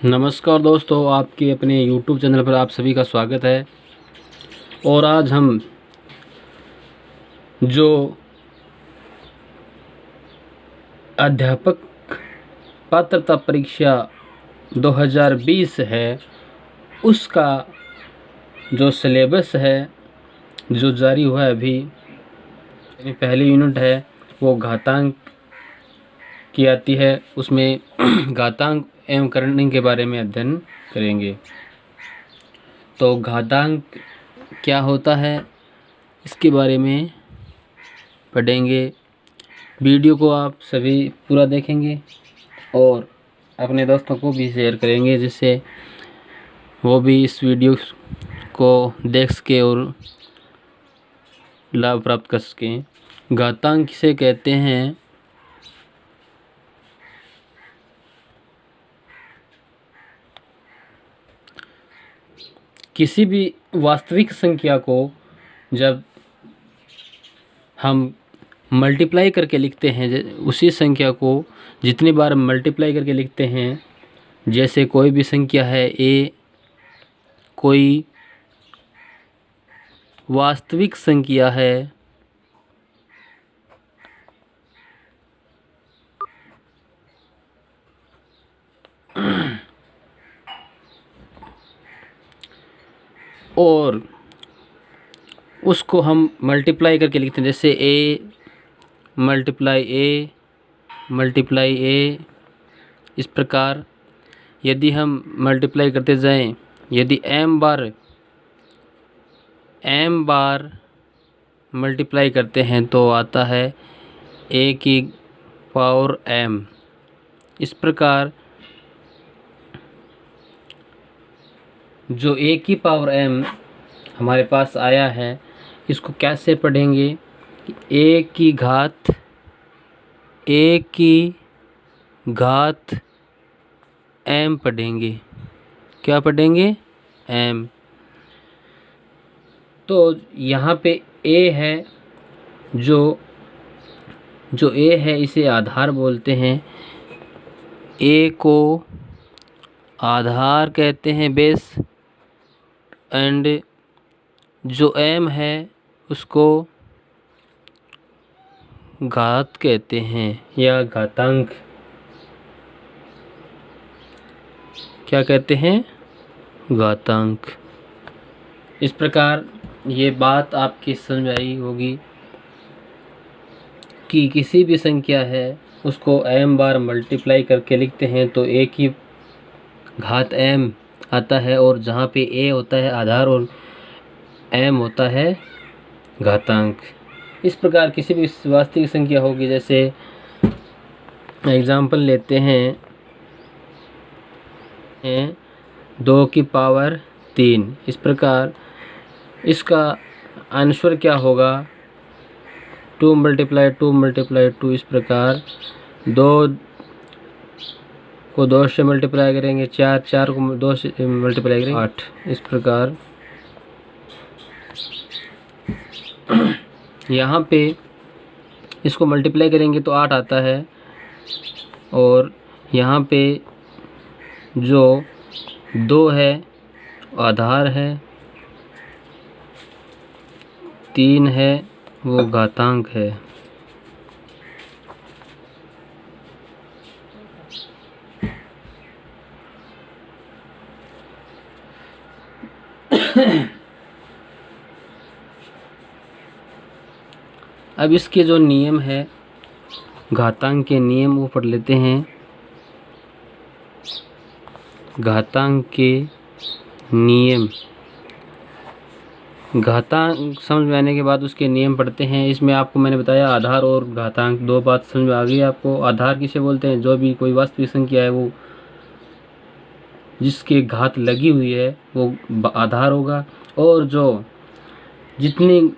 नमस्कार दोस्तों, आपके अपने YouTube चैनल पर आप सभी का स्वागत है। और आज हम जो अध्यापक पात्रता परीक्षा 2020 है उसका जो सिलेबस है जो जारी हुआ है अभी, पहली यूनिट है वो घातांक की आती है। उसमें घातांक एवं करणिक के बारे में अध्ययन करेंगे। तो घातांक क्या होता है इसके बारे में पढ़ेंगे। वीडियो को आप सभी पूरा देखेंगे और अपने दोस्तों को भी शेयर करेंगे, जिससे वो भी इस वीडियो को देख सके और लाभ प्राप्त कर सकें। घातांक किसे कहते हैं? किसी भी वास्तविक संख्या को जब हम मल्टीप्लाई करके लिखते हैं, उसी संख्या को जितनी बार मल्टीप्लाई करके लिखते हैं, जैसे कोई भी संख्या है ए, कोई वास्तविक संख्या है और उसको हम मल्टीप्लाई करके लिखते हैं, जैसे ए मल्टीप्लाई ए। इस प्रकार यदि हम मल्टीप्लाई करते जाएं, यदि m बार मल्टीप्लाई करते हैं तो आता है a की पावर m। इस प्रकार जो a की पावर m हमारे पास आया है, इसको कैसे पढ़ेंगे? a की घात m पढ़ेंगे। क्या पढ़ेंगे? m। तो यहाँ पे a है, जो a है इसे आधार बोलते हैं। a को आधार कहते हैं, बेस। एंड जो m है उसको घात कहते हैं या घातांक। क्या कहते हैं? घातांक। इस प्रकार ये बात आपकी समझ में आई होगी कि किसी भी संख्या है उसको m बार मल्टीप्लाई करके लिखते हैं तो a की घात m आता है, और जहाँ पे a होता है आधार और m होता है घातांक। इस प्रकार किसी भी वास्तविक संख्या होगी, जैसे एग्जाम्पल लेते हैं 2 की पावर 3। इस प्रकार इसका आंसर क्या होगा? 2 मल्टीप्लाई 2। इस प्रकार 2 को 2 से मल्टीप्लाई करेंगे 4 को 2 से मल्टीप्लाई करेंगे 8। इस प्रकार यहाँ पे इसको मल्टीप्लाई करेंगे तो 8 आता है, और यहाँ पे जो 2 है आधार है, 3 है वो घातांक है। अब इसके जो नियम है, घातांक के नियम वो पढ़ लेते हैं। घातांक के नियम, घातांक समझ में आने के बाद उसके नियम पढ़ते हैं। इसमें आपको मैंने बताया आधार और घातांक, दो बात समझ में आ गई आपको। आधार किसे बोलते हैं? जो भी कोई वास्तविक संख्या है वो जिसके घात लगी हुई है वो आधार होगा, और जो जितनी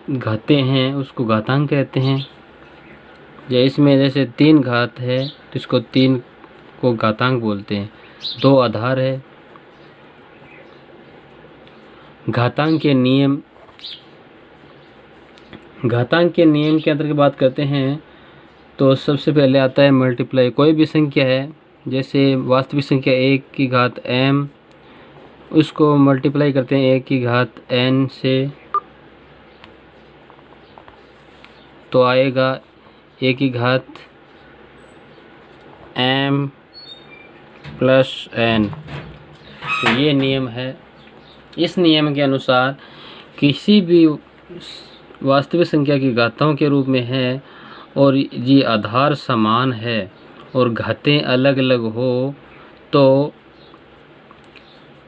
घातें हैं उसको घातांक कहते हैं। इसमें जैसे 3 घात है तो इसको 3 को घातांक बोलते हैं। 2 आधार है। घातांक के नियम, घातांक के नियम के अंतर्गत बात करते हैं तो सबसे पहले आता है मल्टीप्लाई। कोई भी संख्या है जैसे वास्तविक संख्या 1 की घात m, उसको मल्टीप्लाई करते हैं 1 की घात n से, तो आएगा 1 की घात m प्लस n। तो ये नियम है। इस नियम के अनुसार किसी भी वास्तविक संख्या की घाताओं के रूप में है और ये आधार समान है और घातें अलग अलग हो तो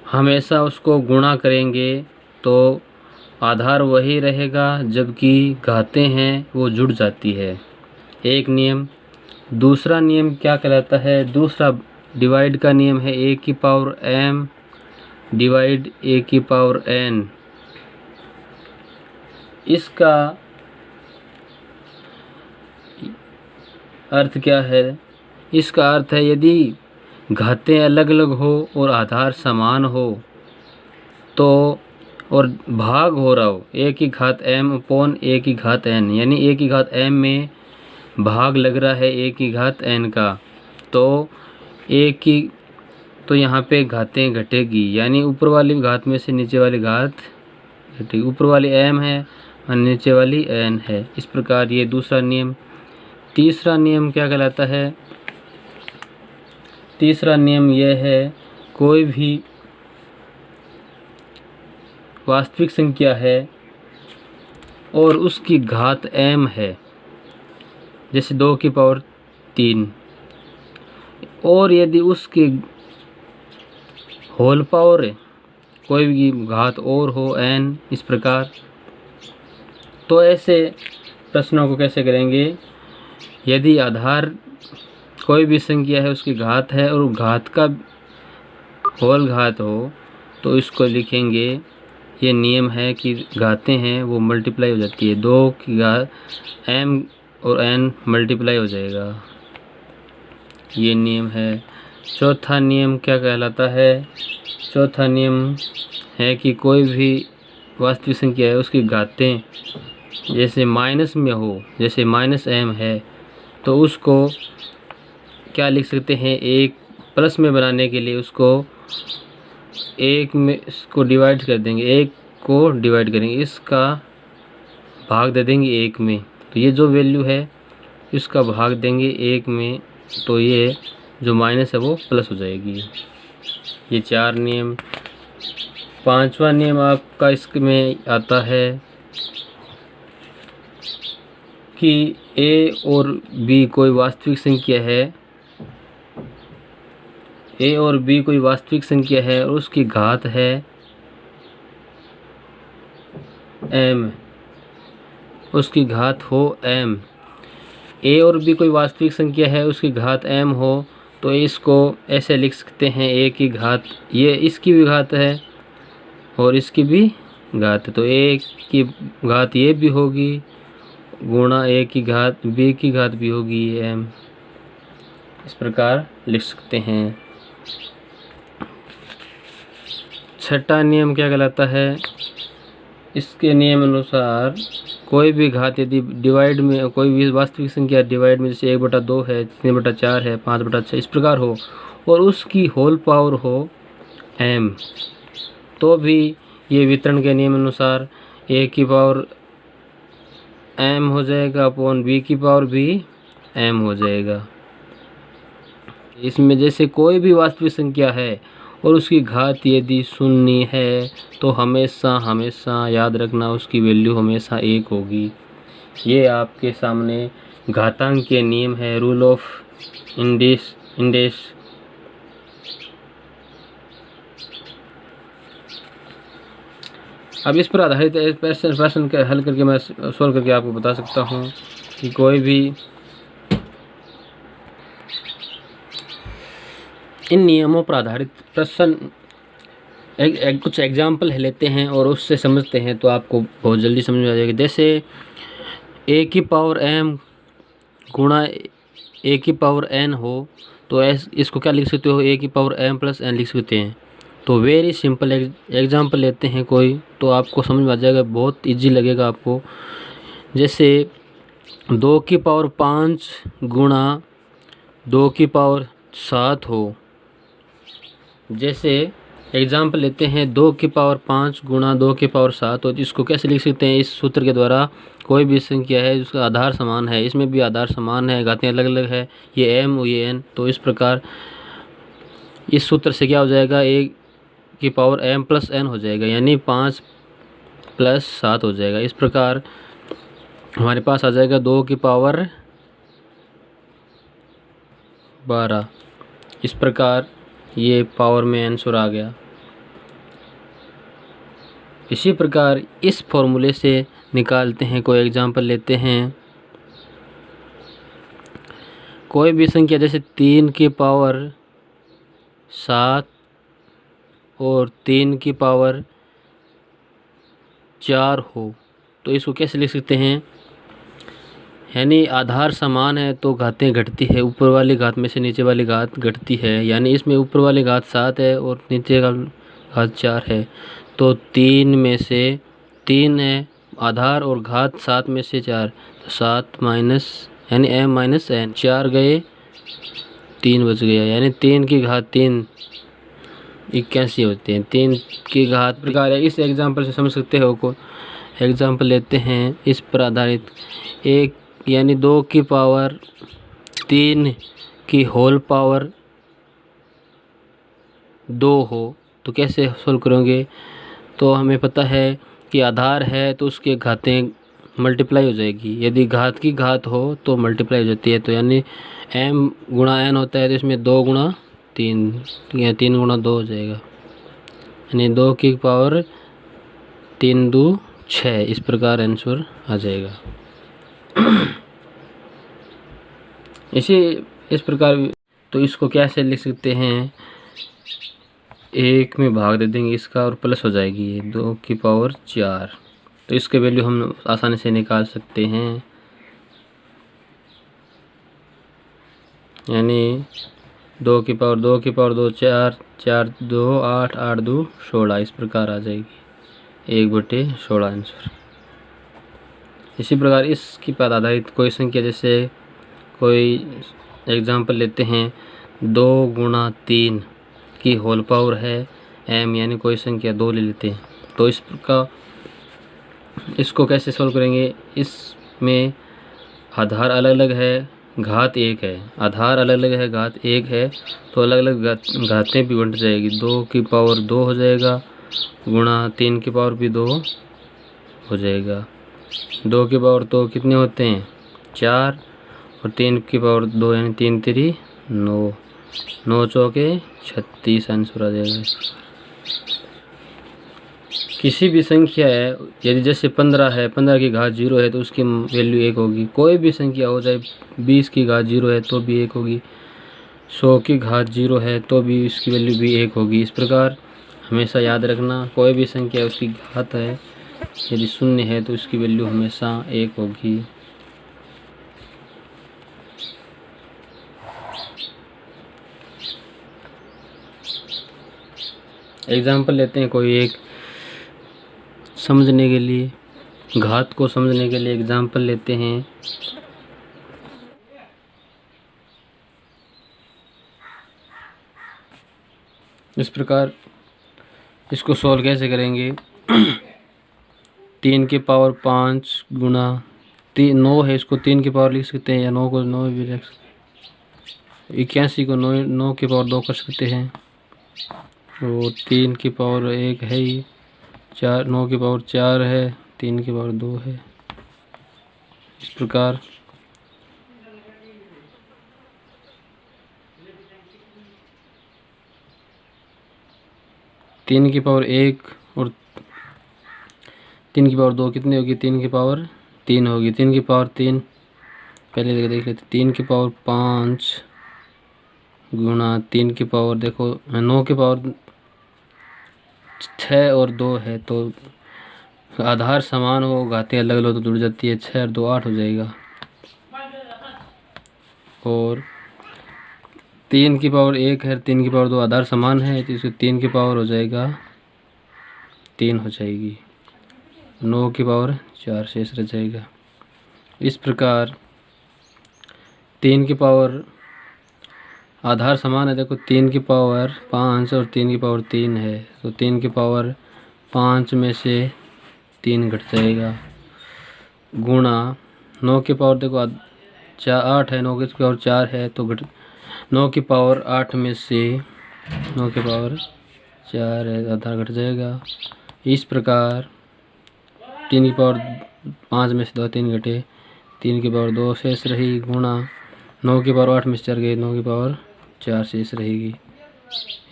हमेशा उसको गुणा करेंगे तो आधार वही रहेगा, जबकि घातें हैं वो जुड़ जाती है। एक नियम। दूसरा नियम क्या कहलाता है? दूसरा डिवाइड का नियम है a की पावर m डिवाइड a की पावर n। इसका अर्थ क्या है? इसका अर्थ है यदि घातें अलग अलग हो और आधार समान हो तो और भाग हो रहा हो a की घात m अपॉन a की घात n, यानी a की घात m में भाग लग रहा है a की घात n का, तो यहाँ पे घातें घटेगी, यानी ऊपर वाली घात में से नीचे वाली घात घटेगी। ऊपर वाली m है और नीचे वाली n है। इस प्रकार ये दूसरा नियम। तीसरा नियम क्या कहलाता है? तीसरा नियम यह है, कोई भी वास्तविक संख्या है और उसकी घात m है, जैसे 2 की पावर 3, और यदि उसकी होल पावर कोई भी घात और हो n, इस प्रकार, तो ऐसे प्रश्नों को कैसे करेंगे? यदि आधार कोई भी संख्या है उसकी घात है और घात का होल घात हो तो इसको लिखेंगे, ये नियम है कि घातें हैं वो मल्टीप्लाई हो जाती है, 2 की घात m और n मल्टीप्लाई हो जाएगा, ये नियम है। चौथा नियम क्या कहलाता है? चौथा नियम है कि कोई भी वास्तविक संख्या है उसकी घातें जैसे माइनस में हो, जैसे -m है, तो उसको क्या लिख सकते हैं? एक प्लस में बनाने के लिए उसको एक में इसको डिवाइड कर देंगे, एक को डिवाइड करेंगे, इसका भाग दे देंगे 1 में, तो ये जो वैल्यू है इसका भाग देंगे 1 में, तो ये जो माइनस है वो प्लस हो जाएगी। ये 4 नियम। पांचवा नियम आपका इसमें आता है कि a और b कोई वास्तविक संख्या है, a और b कोई वास्तविक संख्या है और उसकी घात है m, उसकी घात हो m। a और b कोई वास्तविक संख्या है उसकी घात m हो तो इसको ऐसे लिख सकते हैं, a की घात, ये इसकी भी घात है और इसकी भी घात है, तो a की घात ये भी होगी गुणा a की घात b की घात भी होगी m। इस प्रकार लिख सकते हैं। छठा नियम क्या कहलाता है? इसके नियम अनुसार कोई भी घात यदि डिवाइड में, कोई भी वास्तविक संख्या डिवाइड में, जैसे 1/2 है, 3/4 है, 5/6 इस प्रकार हो और उसकी होल पावर हो m, तो भी ये वितरण के नियम अनुसार a की पावर m हो जाएगा अपॉन b की पावर भी m हो जाएगा। इसमें जैसे कोई भी वास्तविक संख्या है और उसकी घात यदि शून्य है तो हमेशा याद रखना उसकी वैल्यू हमेशा 1 होगी। ये आपके सामने घातांक के नियम है, रूल ऑफ इंडेक्स। अब इस पर आधारित प्रश्न के हल करके मैं सॉल्व करके आपको बता सकता हूँ कि कोई भी इन नियमों पर आधारित प्रश्न कुछ एग्जाम्पल लेते हैं और उससे समझते हैं तो आपको बहुत जल्दी समझ में आ जाएगा। जैसे a की पावर m गुणा a की पावर n हो तो इसको क्या लिख सकते हो? a की पावर m प्लस n लिख सकते हैं। तो वेरी सिंपल एग्जाम्पल लेते हैं कोई, तो आपको समझ में आ जाएगा, बहुत इजी लगेगा आपको। जैसे 2 की पावर 5 गुणा 2 की पावर 7 हो। जैसे एग्जाम्पल लेते हैं 2 की पावर 5 गुणा 2 की पावर 7 हो, इसको कैसे लिख सकते हैं? इस सूत्र के द्वारा कोई भी संख्या है जिसका आधार समान है, इसमें भी आधार समान है, घातें अलग अलग है, ये m ये n, तो इस प्रकार इस सूत्र से क्या हो जाएगा? a की पावर m प्लस n हो जाएगा, यानी 5 प्लस 7 हो जाएगा। इस प्रकार हमारे पास आ जाएगा 2 की पावर 12। इस प्रकार ये पावर में आंसर आ गया। इसी प्रकार इस फॉर्मूले से निकालते हैं। कोई एग्जांपल लेते हैं, कोई भी संख्या जैसे 3 की पावर 7 और 3 की पावर 4 हो, तो इसको कैसे लिख सकते हैं? यानी आधार समान है तो घातें घटती है, ऊपर वाली घात में से नीचे वाली घात घटती है। यानी इसमें ऊपर वाली घात 7 है और नीचे का घात 4 है, तो 3 में से 3 है आधार और घात 7 में से 4, तो 7 माइनस यानी m माइनस n, 4 गए 3 बच गया, यानी 3 की घात 3 81 होते हैं। 3 की घात प्रकार है। इस एग्जाम्पल से समझ सकते हो। को एग्जाम्पल लेते हैं इस पर आधारित, एक यानी 2 की पावर 3 की होल पावर 2 हो, तो कैसे सोल्व करोगे? तो हमें पता है कि आधार है तो उसके घातें मल्टीप्लाई हो जाएगी, यदि घात की घात हो तो मल्टीप्लाई हो जाती है, तो यानी m गुणा n होता है, तो इसमें 2 गुणा 3 या 3 गुणा 2 हो जाएगा, यानी 2 की पावर 3 2 6। इस प्रकार आंसर आ जाएगा। इस प्रकार तो इसको कैसे लिख सकते हैं? 1 में भाग दे देंगे इसका और प्लस हो जाएगी ये 2 की पावर 4, तो इसके वैल्यू हम आसानी से निकाल सकते हैं। यानी 2 की पावर 2 2 4 4 2 8 8 2 16, इस प्रकार आ जाएगी 1/16 आंसर। इसी प्रकार इसकी पर आधारित कोई संख्या, जैसे कोई एग्जांपल लेते हैं 2 गुणा 3 की होल पावर है m, यानी कोई संख्या 2 ले लेते हैं, तो इस प्रकार इसको कैसे सॉल्व करेंगे? इसमें आधार अलग अलग है, घात 1 है, आधार अलग अलग है, घात 1 है, तो अलग अलग घातें भी बंट जाएगी। 2 की पावर 2 हो जाएगा गुणा 3 की पावर भी 2 हो जाएगा। 2 की पावर 2 कितने होते हैं? 4, और 3 की पावर 2 यानी 3 3 9, 9 चौके 36 आंसर आ जाएगा। किसी भी संख्या है, यदि जैसे 15 है, 15 की घात 0 है तो उसकी वैल्यू 1 होगी। कोई भी संख्या हो, चाहे 20 की घात 0 है तो भी 1 होगी, 100 की घात 0 है तो भी इसकी वैल्यू भी 1 होगी। इस प्रकार हमेशा याद रखना, कोई भी संख्या उसकी घात है, यदि 0 है तो उसकी वैल्यू हमेशा 1 होगी। एग्जाम्पल लेते हैं कोई एक, समझने के लिए, घात को समझने के लिए एग्जाम्पल लेते हैं। इस प्रकार इसको सॉल्व कैसे करेंगे? 3 की पावर 5 गुणा 9 है, इसको 3 की पावर लिख सकते हैं, या 9 को 9 भी लिख सकते हैं, 81 को 9 की पावर 2 कर सकते हैं, और 3 की पावर 1 है ही, 9 की पावर 4 है, 3 की पावर 2 है। इस प्रकार तीन की पावर 1 और 3 की पावर 2 कितनी होगी? 3 की पावर 3 होगी। 3 की पावर 3 पहले देख लेते, 3 की पावर 5 गुणा 3 की पावर, देखो 9 की पावर 6 और 2 है, तो आधार समान हो, घातें अलग अलग तो जुड़ जाती है, 6 और 2 8 हो जाएगा। और 3 की पावर 1 है, 3 की पावर 2 आधार समान है, तो इसको 3 की पावर हो जाएगा 3 हो जाएगी, 9 की पावर 4 शेष रह जाएगा। इस प्रकार 3 की पावर आधार समान है। देखो 3 की पावर 5 और 3 की पावर 3 है, तो 3 की पावर 5 में से 3 घट जाएगा, गुणा 9 की पावर देखो 8 है, 9 की पावर 4 है, तो 9 की पावर 8 में से 9 की पावर 4 है, आधार घट जाएगा। इस प्रकार 3 की पावर 5 में से 2 3 घटे, 3 की पावर 2 शेष रही, गुणा 9 की पावर 8 में से 4 गए, 9 की पावर 4 शेष रहेगी।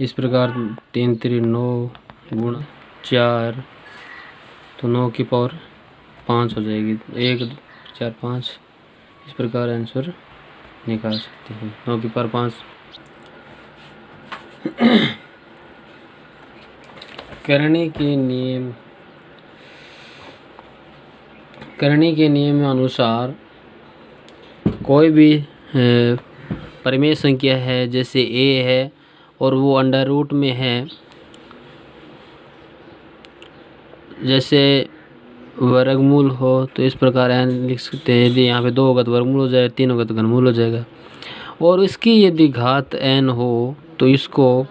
इस प्रकार 3 3 9 गुणा 4, तो 9 की पावर 5 हो जाएगी। 1 4 5, इस प्रकार आंसर निकाल सकते हैं। 9 की पावर 5। करनी के नियम अनुसार कोई भी परिमेय संख्या है, जैसे a है और वो अंडर रूट में है, जैसे वर्गमूल हो, तो इस प्रकार लिख सकते हैं। यदि यहाँ पे 2 होगा तो वर्गमूल हो जाएगा, 3 होगा तो घनमूल हो जाएगा। और इसकी यदि घात n हो तो इसको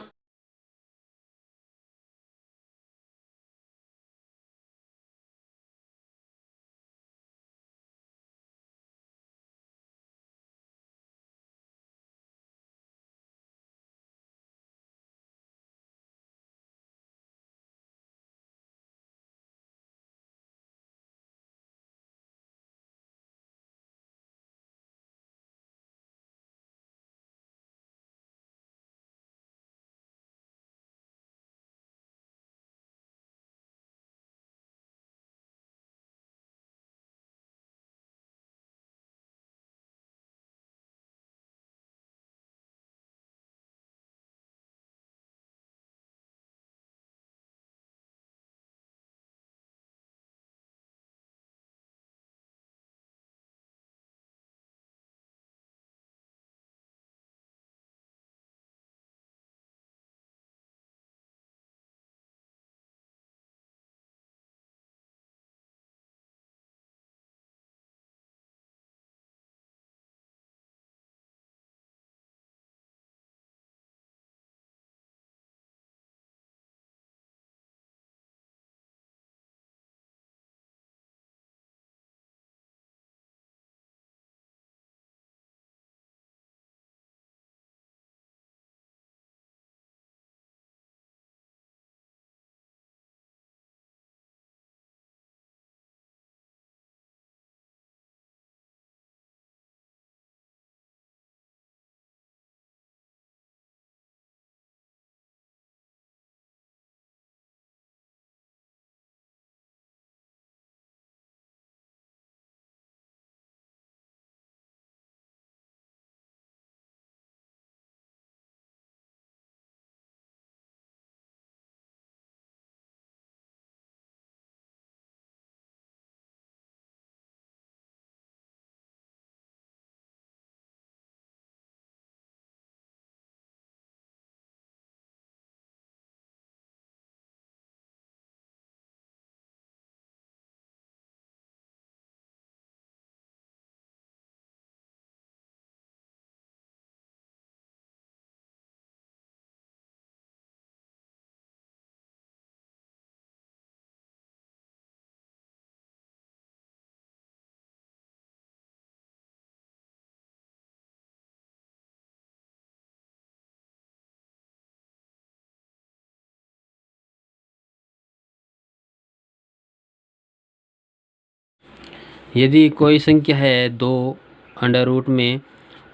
यदि कोई संख्या है 2 अंडर रूट में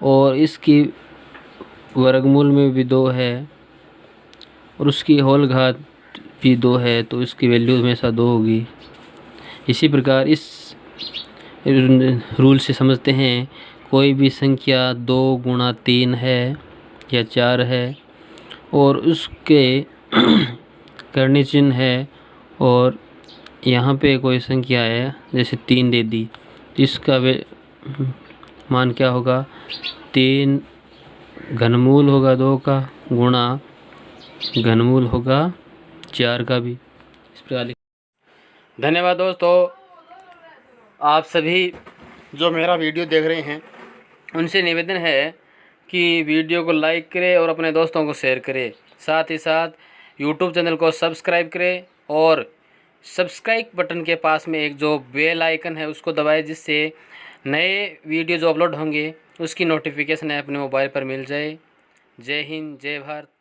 और इसकी वर्गमूल में भी 2 है और उसकी होल घात भी 2 है, तो इसकी वैल्यू हमेशा 2 होगी। इसी प्रकार इस रूल से समझते हैं कोई भी संख्या 2 गुणा 3 है या 4 है और उसके करनी चिन्ह है, और यहाँ पे कोई संख्या है जैसे 3 दे दी, तो इसका मान क्या होगा? 3 घनमूल होगा 2 का, गुणा घनमूल होगा 4 का भी। इस प्रकार। धन्यवाद दोस्तों, आप सभी जो मेरा वीडियो देख रहे हैं उनसे निवेदन है कि वीडियो को लाइक करें और अपने दोस्तों को शेयर करें। साथ ही साथ यूट्यूब चैनल को सब्सक्राइब करें और सब्सक्राइब बटन के पास में एक जो बेल आइकन है उसको दबाएं, जिससे नए वीडियो जो अपलोड होंगे उसकी नोटिफिकेशन अपने मोबाइल पर मिल जाए। जय हिंद, जय भारत।